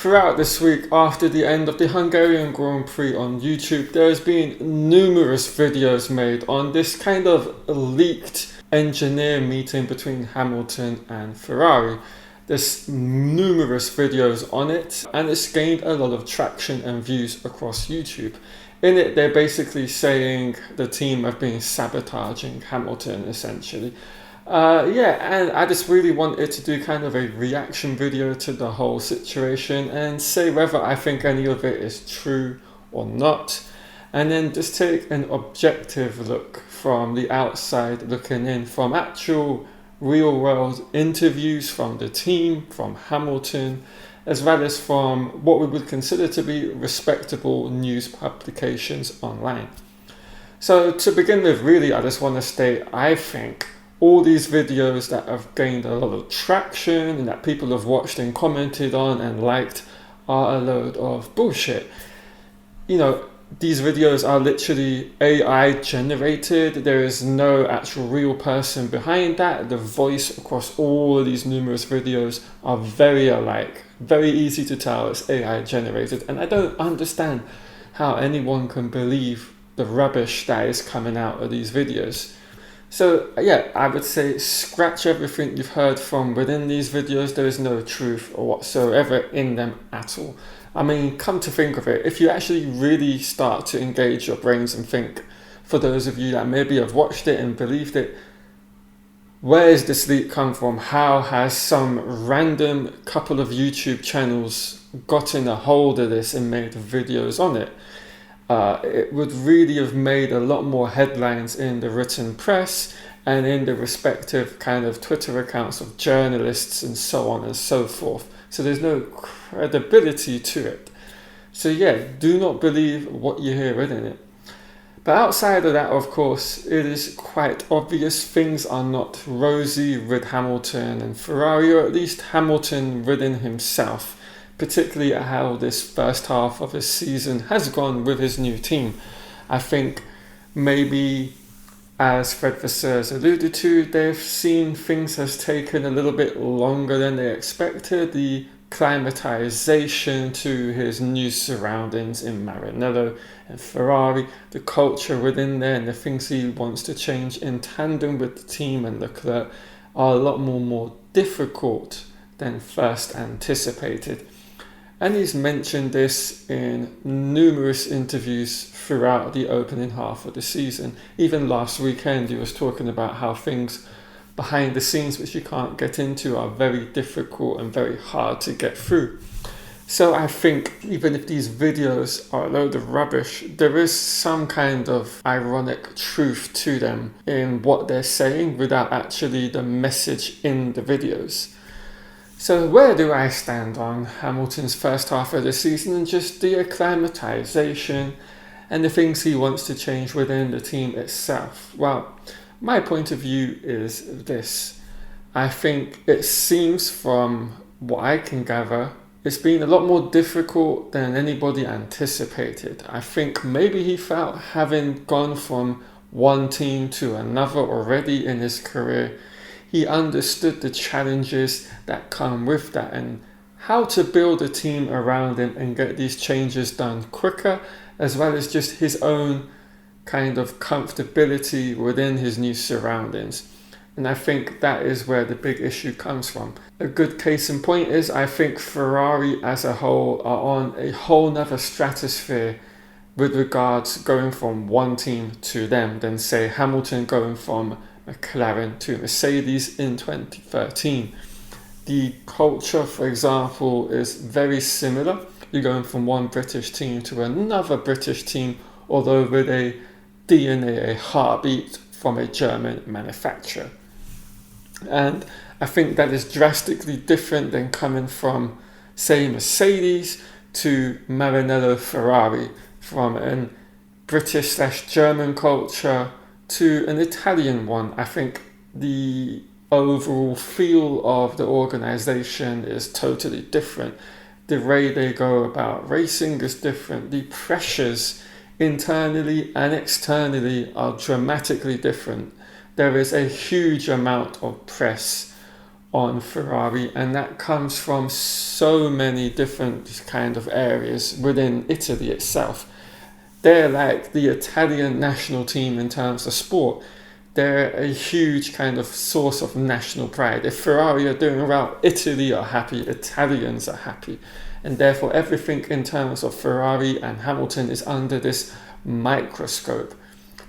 Throughout this week, after the end of the Hungarian Grand Prix on YouTube, there has been numerous videos made on this kind of leaked engineer meeting between Hamilton and Ferrari. There's numerous videos on it, and it's gained a lot of traction and views across YouTube. In it, they're basically saying the team have been sabotaging Hamilton, essentially. And I just really wanted to do kind of a reaction video to the whole situation and say whether I think any of it is true or not, and then just take an objective look from the outside looking in, from actual real world interviews from the team, from Hamilton, as well as from what we would consider to be respectable news publications online. So to begin with, really, I just want to state, I think all these videos that have gained a lot of traction and that people have watched and commented on and liked are a load of bullshit. You know, these videos are literally AI generated. There is no actual real person behind that. The voice across all of these numerous videos are very alike. Very easy to tell it's AI generated. And I don't understand how anyone can believe the rubbish that is coming out of these videos. So yeah, I would say scratch everything you've heard from within these videos. There is no truth or whatsoever in them at all. I mean, come to think of it, if you actually really start to engage your brains and think, for those of you that maybe have watched it and believed it, where is this leak come from? How has some random couple of YouTube channels gotten a hold of this and made videos on it? It would really have made a lot more headlines in the written press and in the respective kind of Twitter accounts of journalists and so on and so forth. So there's no credibility to it. So yeah, do not believe what you hear within it. But outside of that, of course, it is quite obvious things are not rosy with Hamilton and Ferrari, or at least Hamilton within himself, particularly at how this first half of his season has gone with his new team. I think maybe, as Fred Vasseur has alluded to, they've seen things has taken a little bit longer than they expected. The acclimatization to his new surroundings in Maranello and Ferrari, the culture within there and the things he wants to change in tandem with the team and Leclerc are a lot more difficult than first anticipated. And he's mentioned this in numerous interviews throughout the opening half of the season. Even last weekend, he was talking about how things behind the scenes, which you can't get into, are very difficult and very hard to get through. So I think even if these videos are a load of rubbish, there is some kind of ironic truth to them in what they're saying without actually the message in the videos. So where do I stand on Hamilton's first half of the season and just the acclimatization and the things he wants to change within the team itself? Well, my point of view is this. I think it seems from what I can gather, it's been a lot more difficult than anybody anticipated. I think maybe he felt, having gone from one team to another already in his career, he understood the challenges that come with that and how to build a team around him and get these changes done quicker, as well as just his own kind of comfortability within his new surroundings. And I think that is where the big issue comes from. A good case in point is, I think Ferrari as a whole are on a whole nother stratosphere with regards going from one team to them than, say, Hamilton going from McLaren to Mercedes in 2013. The culture, for example, is very similar. You're going from one British team to another British team, although with a DNA, a heartbeat from a German manufacturer. And I think that is drastically different than coming from, say, Mercedes to Maranello Ferrari, from a British/German culture to an Italian one. I think the overall feel of the organization is totally different. The way they go about racing is different. The pressures internally and externally are dramatically different. There is a huge amount of press on Ferrari, and that comes from so many different kind of areas within Italy itself. They're like the Italian national team in terms of sport. They're a huge kind of source of national pride. If Ferrari are doing well, Italy are happy, Italians are happy. And therefore everything in terms of Ferrari and Hamilton is under this microscope.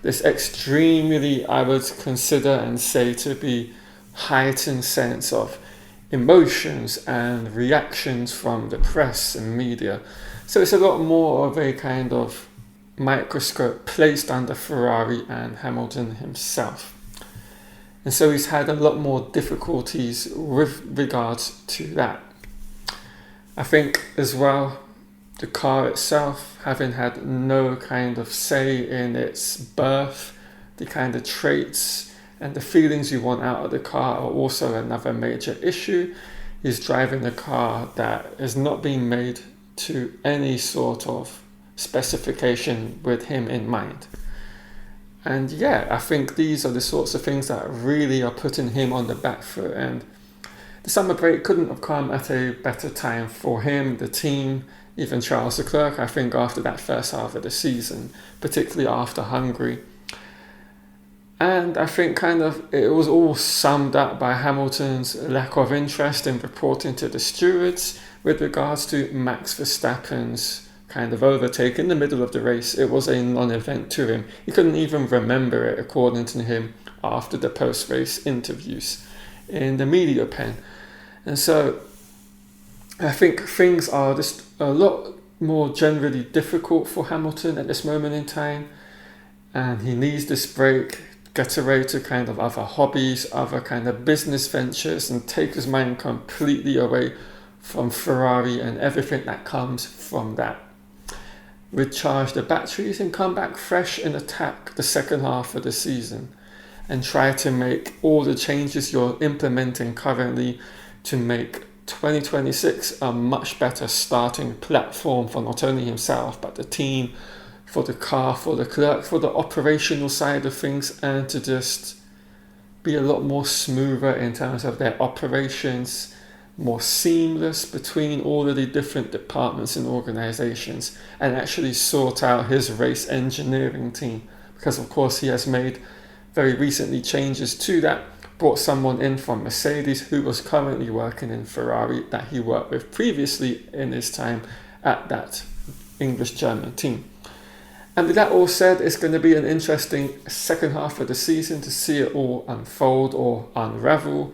This extremely, I would consider and say, to be heightened sense of emotions and reactions from the press and media. So it's a lot more of a kind of microscope placed under Ferrari and Hamilton himself. And so he's had a lot more difficulties with regards to that. I think as well, the car itself, having had no kind of say in its birth, the kind of traits and the feelings you want out of the car are also another major issue. He's driving a car that is not being made to any sort of specification with him in mind. And yeah, I think these are the sorts of things that really are putting him on the back foot. And the summer break couldn't have come at a better time for him, the team, even Charles Leclerc, I think, after that first half of the season, particularly after Hungary. And I think kind of it was all summed up by Hamilton's lack of interest in reporting to the stewards with regards to Max Verstappen's kind of overtake in the middle of the race. It was a non-event to him. He couldn't even remember it, according to him, after the post-race interviews in the media pen. And so I think things are just a lot more generally difficult for Hamilton at this moment in time. And he needs this break, get away to kind of other hobbies, other kind of business ventures, and take his mind completely away from Ferrari and everything that comes from that. Recharge the batteries and come back fresh and attack the second half of the season and try to make all the changes you're implementing currently to make 2026 a much better starting platform for not only himself but the team, for the car, for the clerk, for the operational side of things, and to just be a lot more smoother in terms of their operations, more seamless between all of the different departments and organizations, and actually sort out his race engineering team, because of course he has made very recently changes to that, brought someone in from Mercedes who was currently working in Ferrari that he worked with previously in his time at that English-German team. And with that all said, it's going to be an interesting second half of the season to see it all unfold or unravel.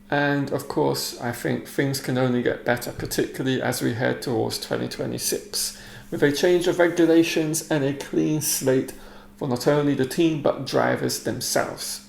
And of course, I think things can only get better, particularly as we head towards 2026, with a change of regulations and a clean slate for not only the team but drivers themselves.